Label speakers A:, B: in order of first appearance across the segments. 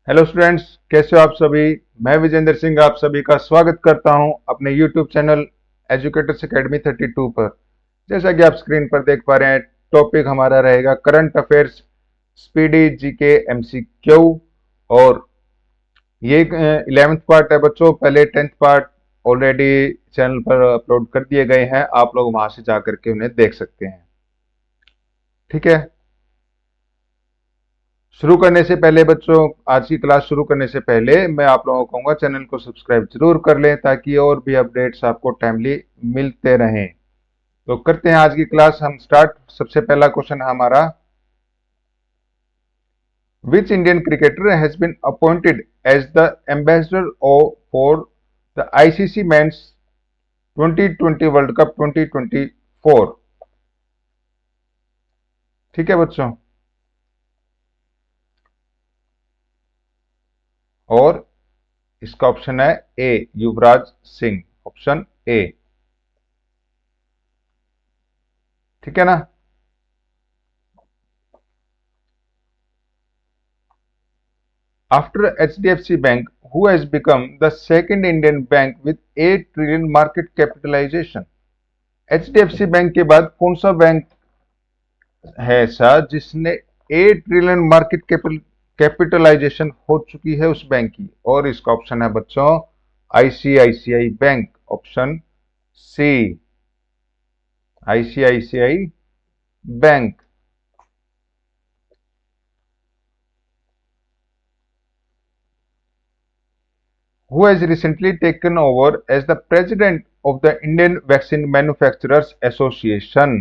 A: Hello students, कैसे हो आप सभी। मैं विजेंद्र सिंह आप सभी का स्वागत करता हूं अपने यूट्यूब चैनल एजुकेटर्स एकेडमी 32 पर। जैसा कि आप स्क्रीन पर देख पा रहे हैं, टॉपिक हमारा रहेगा current affairs, speedy GK MCQ. और ये 11th पार्ट है बच्चों। पहले 10th पार्ट ऑलरेडी चैनल पर अपलोड कर दिए गए हैं, आप लोग वहां से जाकर के उन्हें देख सकते हैं। ठीक है, शुरू करने से पहले बच्चों, आज की क्लास शुरू करने से पहले मैं आप लोगों को कहूंगा चैनल को सब्सक्राइब जरूर कर लें ताकि और भी अपडेट्स आपको टाइमली मिलते रहें। तो करते हैं आज की क्लास हम स्टार्ट। सबसे पहला क्वेश्चन है हमारा, which Indian cricketer has been appointed as the ambassador for the ICC men's 2020 world cup 2024। ठीक है बच्चों, और इसका ऑप्शन है ए युवराज सिंह, ऑप्शन ए। ठीक है ना। After HDFC Bank, who has become the second Indian bank with 8 trillion market capitalization? HDFC bank के बाद कौन सा बैंक है ऐसा जिसने 8 ट्रिलियन मार्केट कैपिटलाइजेशन हो चुकी है उस बैंक की? और इसका ऑप्शन है बच्चों ICICI bank, option C, ICICI bank. Who has recently taken over as the president of the Indian Vaccine Manufacturers Association?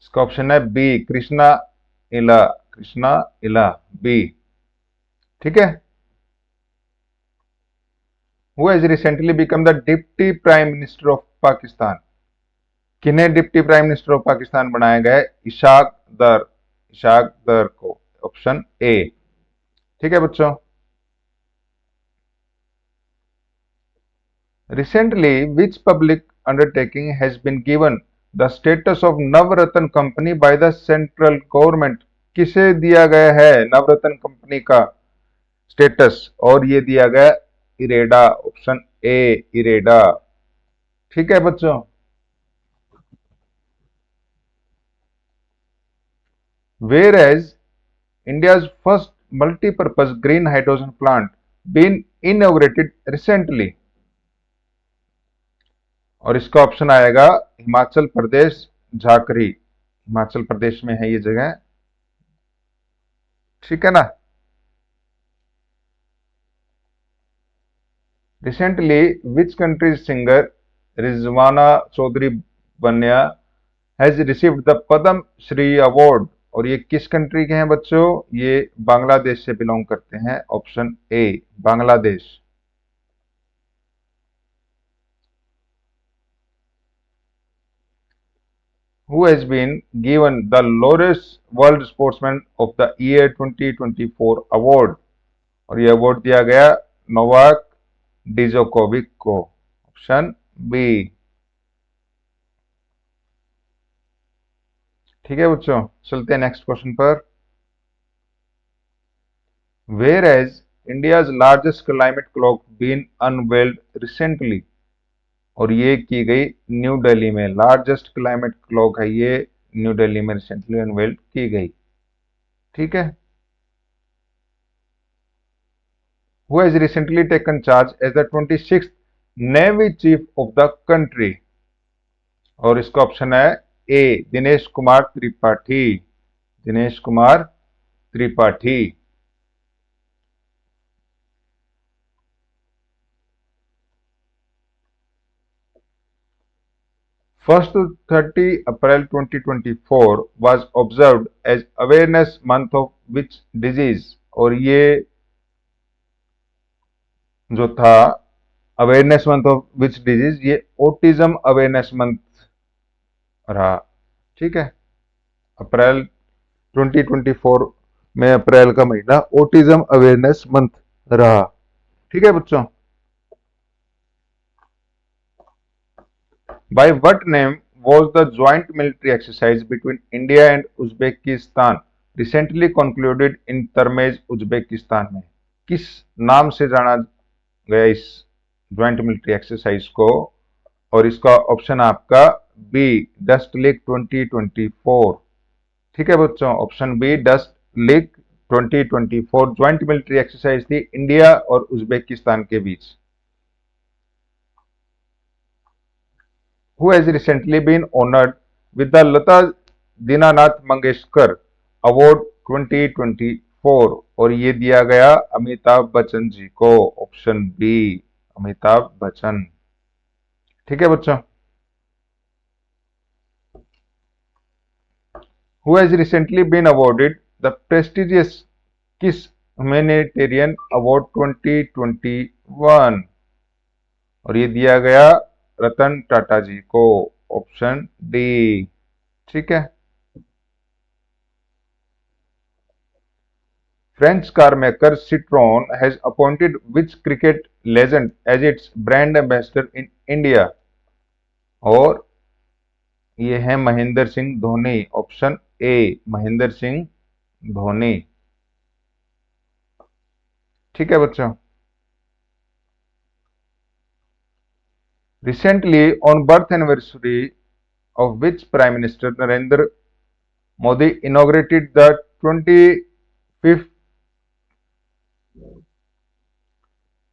A: इसका ऑप्शन है बी, कृष्णा इला, कृष्णा इला, बी। ठीक है। Who has recently become the deputy prime minister of Pakistan? किन्हें deputy prime minister of Pakistan बनाया गया है? इशाक दर, इशाक दर को, ऑप्शन ए। ठीक है बच्चों। Recently, which public undertaking has been given the status of Navratna company by the central government? किसे दिया गया है नवरत्न कंपनी का स्टेटस? और ये दिया गया इरेडा, ऑप्शन ए, इरेडा। ठीक है बच्चों। Where has India's first multipurpose green hydrogen plant been inaugurated recently? और इसका ऑप्शन आएगा हिमाचल प्रदेश, झाकरी, हिमाचल प्रदेश में है ये जगह। ठीक है ना। Recently, which country's singer Rizwana Chaudhary Banya has received the Padma Shri award? और ये किस कंट्री के हैं बच्चों? ये बांग्लादेश से बिलोंग करते हैं, option A, Bangladesh. Who has been given the Laureus World Sportsman of the Year 2024 award? और ये अवार्ड दिया गया नोवाक डिजोकोविक को, ऑप्शन बी। ठीक है बच्चों, चलते हैं नेक्स्ट क्वेश्चन पर। Where has India's largest climate clock been unveiled recently? और ये की गई न्यू दिल्ली में, लार्जेस्ट क्लाइमेट क्लॉक है ये, न्यू दिल्ली में रिसेंटली अनवेल्ड की गई। ठीक है। Who has recently taken charge as the 26th navy chief of the country? और इसका ऑप्शन है ए, Dinesh Kumar Tripathi, Dinesh Kumar Tripathi. First to 30 April 2024 was observed as awareness month of which disease? और ये जो था awareness month of which disease, ये ऑटिज्म अवेयरनेस मंथ रहा। ठीक है, अप्रैल 2024 में अप्रैल का महीना ऑटिज्म अवेयरनेस मंथ रहा। ठीक है बच्चों। By what name was the joint military exercise between India and Uzbekistan? Recently concluded in Termez Uzbekistan में। किस नाम से जाना गया इस ज्वाइंट मिलिट्री एक्सरसाइज को? और इसका ऑप्शन आपका बी, डस्ट लेक 2024। ठीक है बच्चों, ऑप्शन बी डस्ट लेक 2024 ज्वाइंट मिलिट्री एक्सरसाइज थी इंडिया और उज्बेकिस्तान के बीच। Who has recently been honored with the Lata Dinanath Mangeshkar award 2024? और ये दिया गया अमिताभ बच्चन जी को। Option B, Amitabh Bachchan. ठीक है बच्चों। Who has recently been awarded the prestigious किस ह्यूमैनिटेरियन अवार्ड 2021? और ये दिया गया रतन टाटा जी को। Option D. ठीक है। French car maker Citroen has appointed which cricket legend as its brand ambassador in India? और ये है महेंद्र सिंह धोनी। Option A, Mahendra Singh Dhoni. ठीक है बच्चों। Recently on birth anniversary of which Prime Minister Narendra Modi inaugurated the 25th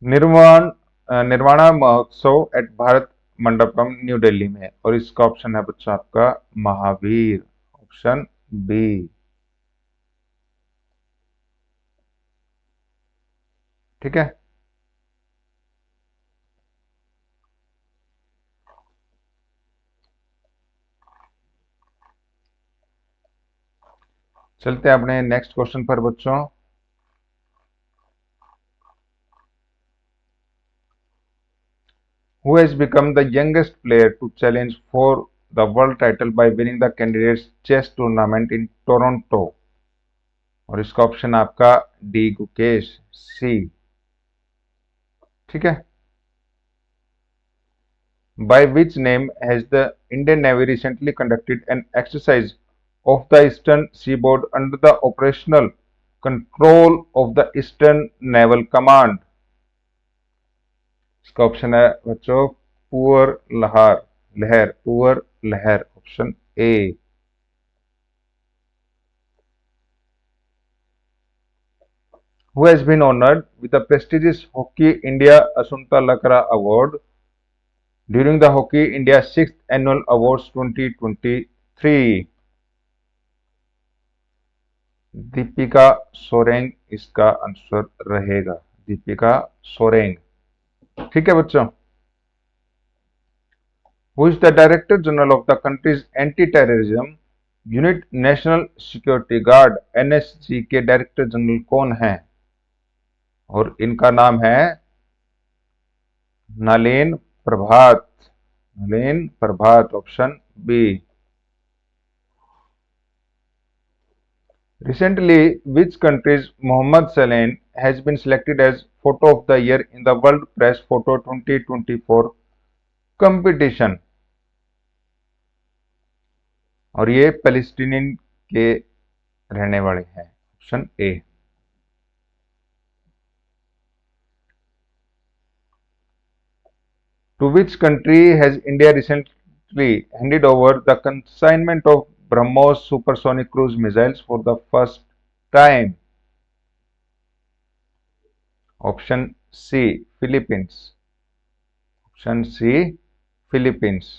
A: Nirvana Mahotsav at Bharat Mandapam New Delhi में? और इसका option है बच्चों आपका महावीर। Option B. ठीक है। चलते हैं अपने नेक्स्ट क्वेश्चन पर बच्चों। Who has become the youngest player to challenge for the world title by winning the candidates chess tournament in Toronto? और इसका ऑप्शन आपका डी, गुकेश। सी। ठीक है। By which name has the Indian Navy recently conducted an exercise off the eastern seaboard under the operational control of the Eastern Naval Command? इसका option है बच्चों poor लहर, poor लहर। Option A. Who has been honored with the prestigious Hockey India Asunta Lakra Award during the Hockey India 6th Annual Awards 2023? Deepika Soreng इसका answer रहेगा। दीपिका सोरेंग। ठीक है बच्चों। Who is the Director General of the country's Anti-Terrorism Unit National Security Guard NSG के director general कौन हैं? और इनका नाम है Nalin Prabhat. Nalin Prabhat. Option B. Recently, which country's Mohammad Saleen has been selected as Photo of the Year in the World Press Photo 2024 competition? और ये Palestinian के रहने वाले हैं। Option A. To which country has India recently handed over the consignment of BrahMos supersonic cruise missiles for the first time? Option C, Philippines. Option C, Philippines.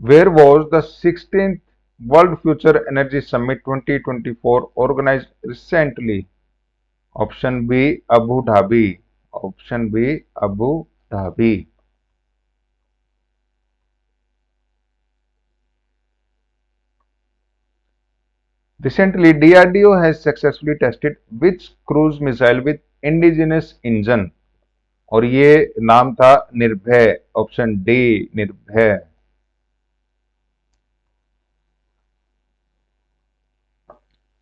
A: Where was the 16th World Future Energy Summit 2024 organized recently? Option B, Abu Dhabi. Option B, Abu Dhabi. Recently, DRDO has successfully tested which cruise missile with indigenous engine? और ये नाम था निर्भय। Option D, निर्भय।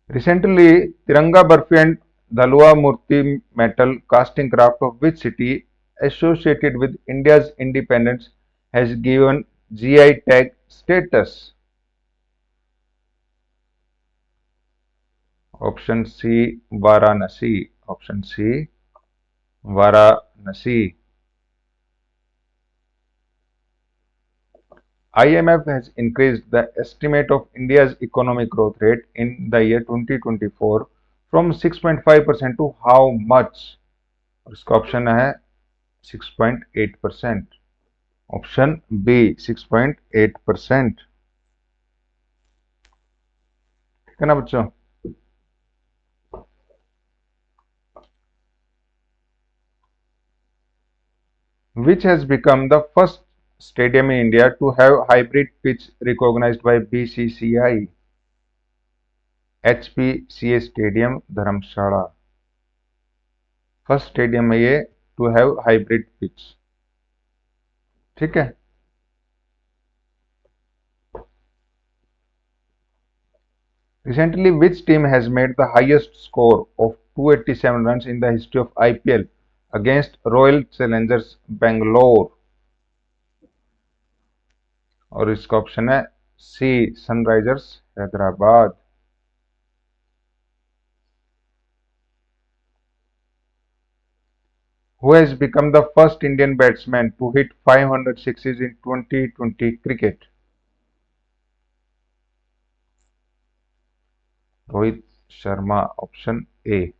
A: Recently, Tiranga Barfi and Dhalua Murti metal casting craft of which city associated with India's independence has given GI tag status? Option C Varanasi, option C Varanasi. IMF has increased the estimate of India's economic growth rate in the year 2024 from 6.5% to how much? और इसका option है 6.8%। Option B 6.8%। ठीक है ना बच्चों? Which has become the first stadium in India to have hybrid pitch recognized by BCCI? HPCA stadium Dharamshala. First stadium है ये to have hybrid pitch. ठीक है। Recently, which team has made the highest score of 287 runs in the history of IPL against Royal Challengers Bangalore? और इसका option है C Sunrisers Hyderabad. Who has become the first Indian batsman to hit 500 sixes in 2020 cricket? Rohit Sharma, option A.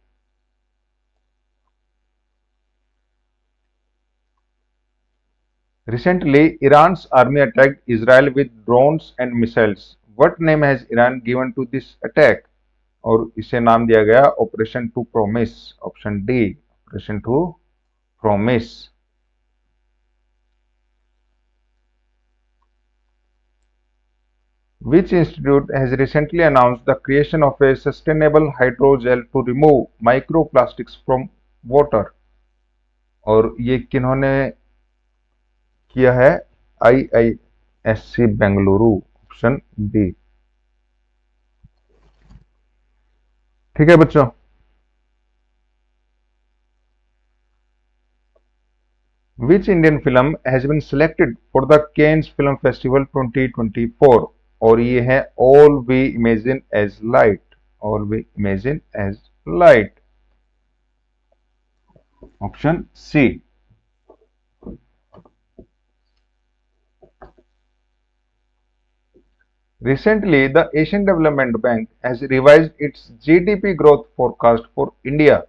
A: Recently, Iran's army attacked Israel with drones and missiles. What name has Iran given to this attack? और इसे नाम दिया गया operation true promise. Option D operation true promise. Which institute has recently announced the creation of a sustainable hydrogel to remove microplastics from water? और ये किन्होंने किया है? IISC Bengaluru, option B. ठीक है बच्चों? Which Indian film has been selected for the Cannes Film Festival 2024? और ये है All We Imagine as Light, All We Imagine as Light। Option C. Recently, the Asian Development Bank has revised its GDP growth forecast for India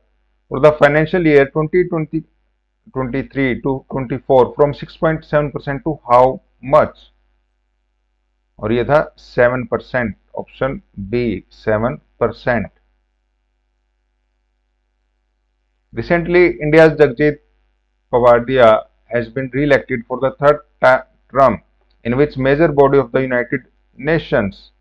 A: for the financial year 2023 to 24 from 6.7% to how much? और ये था 7%। Option B 7%। Recently, India's Jagjit Pavadia has been re-elected for the third term in which major body of the United Nations?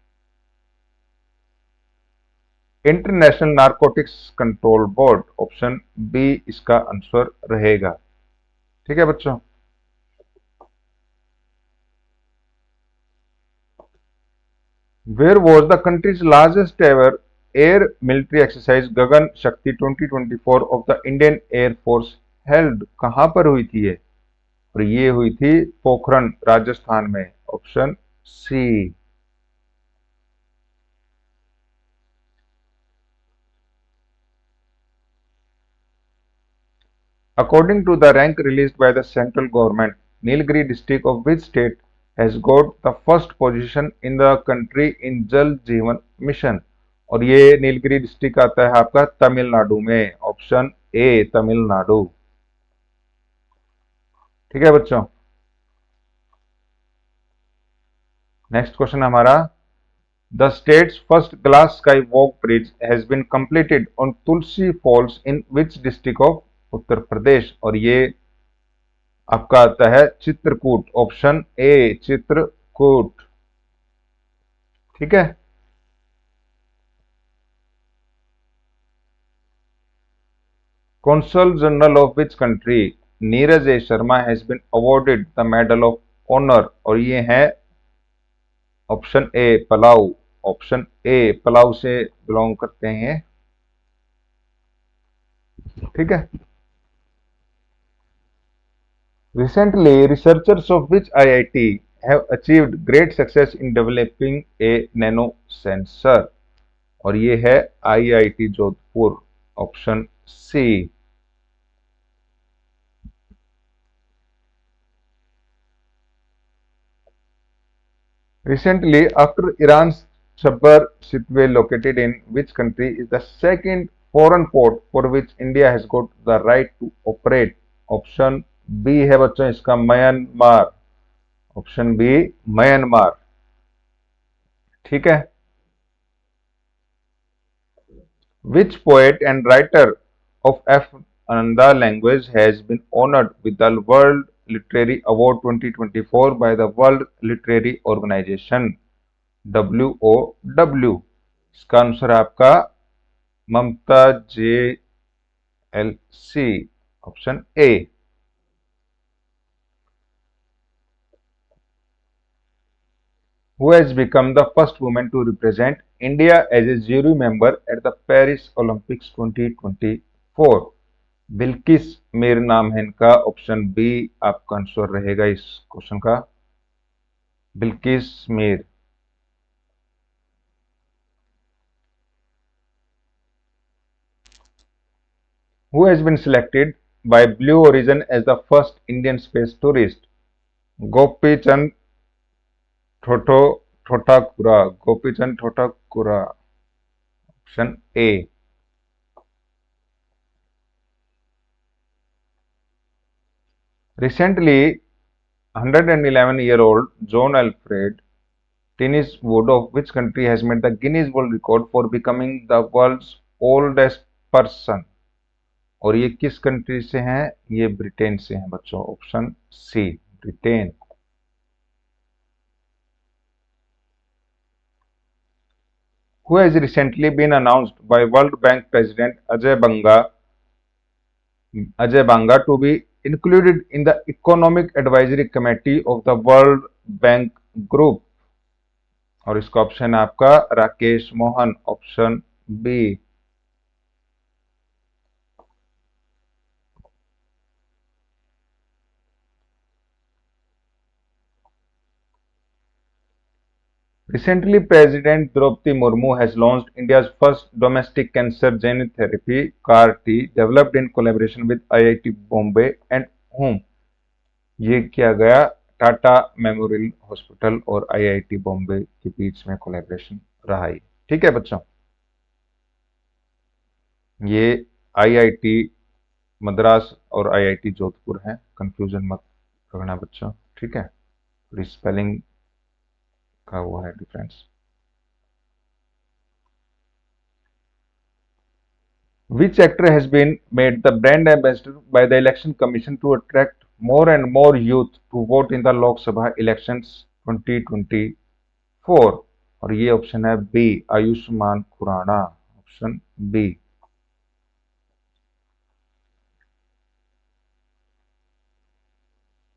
A: International narcotics control board. Option B इसका answer रहेगा। ठीक है बच्चों? Where was the country's largest ever air military exercise गगन शक्ति 2024 of the Indian Air Force held? कहां पर हुई थी ये? और ये हुई थी पोखरण राजस्थान में। Option C. According to the rank released by the central government, Nilgiri district of which state has got the first position in the country in Jal Jeevan Mission? और ये नीलगिरी डिस्ट्रिक्ट आता है आपका तमिलनाडु में। Option A Tamil Nadu. ठीक है बच्चों? Next question हमारा, the state's first glass sky walk bridge has been completed on Tulsi Falls in which district of Uttar Pradesh? और ये आपका आता है चित्रकूट। Option A Chitrakoot. ठीक है। Consul General of which country Neeraj A Sharma has been awarded the medal of honour? और ये है option A Palau. Option A Palau से बिलोंग करते हैं। ठीक है। Recently, researchers of which IIT have achieved great success in developing a nano sensor? और ये है IIT Jodhpur, option C. Recently, after Iran's Sabah Shipway located in which country is the second foreign port for which India has got the right to operate? Option B है बच्चों इसका Myanmar, option B Myanmar. ठीक है। Which poet and writer of Ananda language has been honored with the World Literary Award 2024 by the World Literary Organization WOW? इसका answer है आपका ममता JLC, option A. Who has become the first woman to represent India as a jury member at the Paris Olympics 2024? Bilkis Mir नाम है इनका, option B आपका answer रहेगा इस question का, Bilkis Mir. Who has been selected by Blue Origin as the first Indian space tourist? Gopi Chand ठोठो Thotakura, Gopi Chand Thotakura, option A. Recently, 111-year-old John Alfred Tennis Wood of which country has made the Guinness World Record for becoming the world's oldest person? और ये किस country से हैं? ये Britain से हैं बच्चों, option C Britain. Who has recently been announced by World Bank President Ajay Banga to be included in the Economic Advisory Committee of the World Bank Group? और इसका ऑप्शन है आपका Rakesh Mohan, option B. Recently, President Draupadi Murmu has launched India's first domestic cancer gene therapy (CAR-T) developed in collaboration with IIT Bombay and whom? ये किया गया Tata memorial hospital और IIT Bombay के बीच में कोलैबोरेशन रहा है। ठीक है बच्चों, ये आईआईटी मद्रास और आईआईटी जोधपुर है, कंफ्यूजन मत करना बच्चों। ठीक है, स्पेलिंग का वो है difference. Which actor has been made the brand ambassador by the Election Commission to attract more and more youth to vote in the Lok Sabha elections 2024? और ये ऑप्शन है B Ayushmann Khurrana, option B.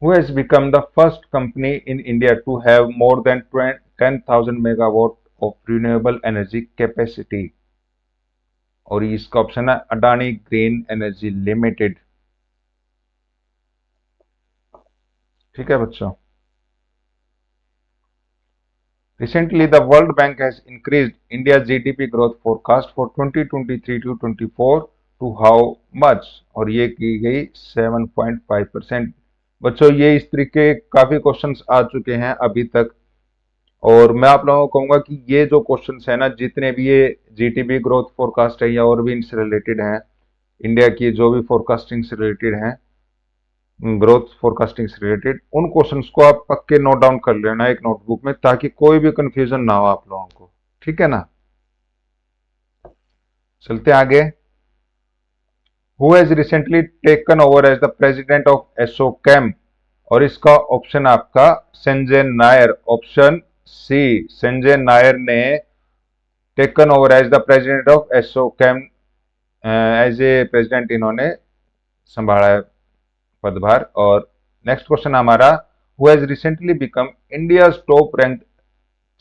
A: Who has become the first company in India to have more than 10,000 megawatt of renewable energy capacity? और इसका option है Adani green energy limited. ठीक है बच्चों, recently the World Bank has increased India's GDP growth forecast for 2023 to 24 to how much? और ये की गई 7.5%। बच्चों ये इस तरीके काफी क्वेश्चंस आ चुके हैं अभी तक, और मैं आप लोगों को कहूंगा कि ये जो क्वेश्चंस है ना, जितने भी ये जीडीपी ग्रोथ फोरकास्ट है या और भी इनसे रिलेटेड हैं, इंडिया की जो भी फोरकास्टिंग से रिलेटेड हैं, ग्रोथ फोरकास्टिंग से रिलेटेड, उन क्वेश्चंस को आप पक्के नोट डाउन कर लेना एक नोटबुक में, ताकि कोई भी कंफ्यूजन ना हो आप लोगों को। ठीक है ना, चलते आगे। Who has recently taken over as the president of ASSOCHAM? और इसका ऑप्शन आपका संजय नायर, ऑप्शन सी संजय नायर ने taken over as the president of ASSOCHAM, as a president इन्होंने संभाला है पदभार। और नेक्स्ट क्वेश्चन हमारा, who has recently become India top rank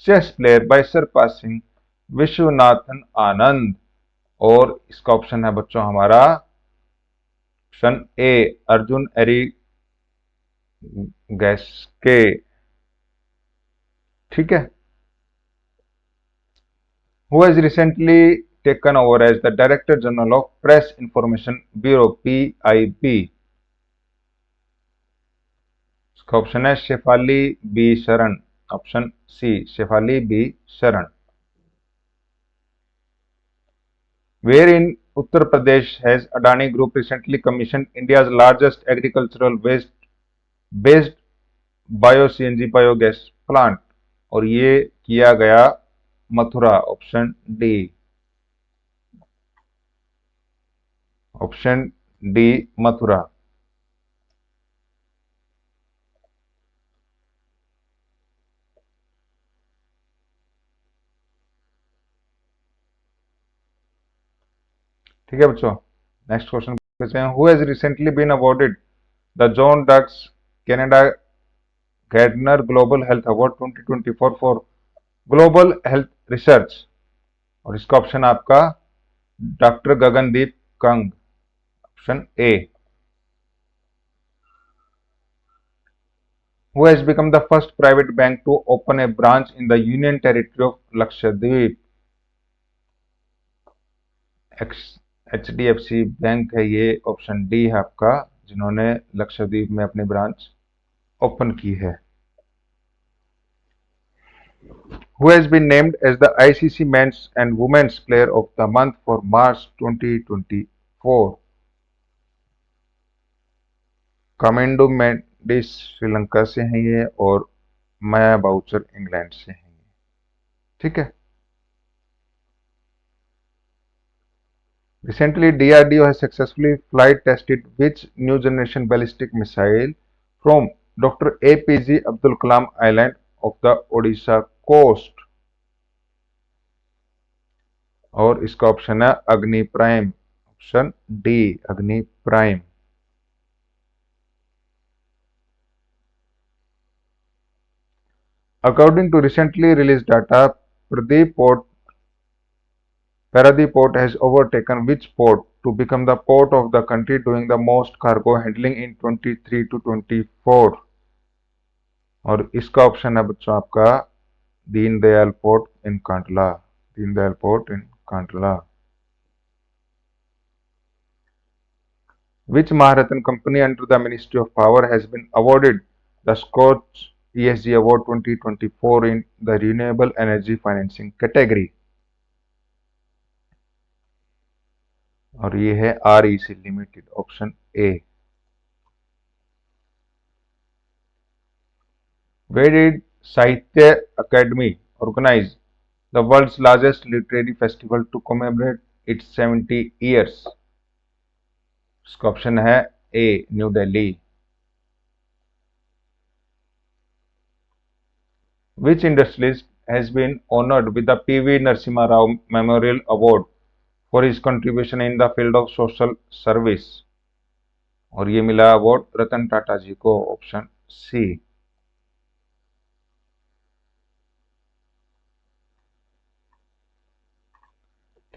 A: chess player by surpassing Viswanathan Anand? और इसका ऑप्शन है बच्चों हमारा ऑप्शन ए अर्जुन एरी गैस्के। ठीक है, Who has recently taken over as the Director General of Press Information Bureau PIB? इसका ऑप्शन है शेफाली बी शरण, ऑप्शन सी शेफाली बी शरण। Where in Uttar Pradesh has Adani Group recently commissioned India's largest agricultural waste based bio-CNG biogas plant? और ये किया गया Mathura, option D, option D Mathura. ठीक है बच्चों, नेक्स्ट क्वेश्चन पूछते हैं। Who has recently been awarded the John Dirks Canada Gairdner global health award 2024 for global health research? और इसका ऑप्शन आपका doctor Gagandeep Kang, option A. Who has become the first private bank to open a branch in the Union Territory of Lakshadweep? HDFC bank है ये, option D है आपका, जिन्होंने लक्षद्वीप में अपनी ब्रांच ओपन की है। Who has been named as the ICC Men's and Women's Player of the Month for March 2024? Kamindu Mendis Sri Lanka से हैं ये, और माया बाउचर इंग्लैंड से हैं ये। ठीक है। Recently, DRDO has successfully flight tested which new generation ballistic missile from Dr. APJ Abdul Kalam Island of the Odisha coast? और इसका ऑप्शन है अग्नि प्राइम, ऑप्शन डी अग्नि prime. According to recently released data, Paradip Port has overtaken which port to become the port of the country doing the most cargo handling in 23 to 24? और इसका option है बच्चों आपका Deendayal port in Kandla, Deendayal port in Kandla. Which Maharatna company under the Ministry of Power has been awarded the Scotch ESG Award 2024 in the Renewable Energy Financing category? और ये है REC limited, option A. Where did Sahitya Academy organize the world's largest literary festival to commemorate its 70 years? इसका option है a new Delhi. Which industrialist has been honored with the PV Narasimha Rao Memorial Award for his contribution in the field of social service? और ये मिला award रतन टाटा जी को, option C.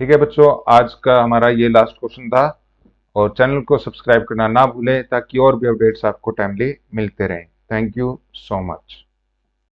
A: ठीक है बच्चों, आज का हमारा ये लास्ट क्वेश्चन था, और चैनल को सब्सक्राइब करना ना भूलें ताकि और भी अपडेट्स आपको टाइमली मिलते रहें। Thank you so much.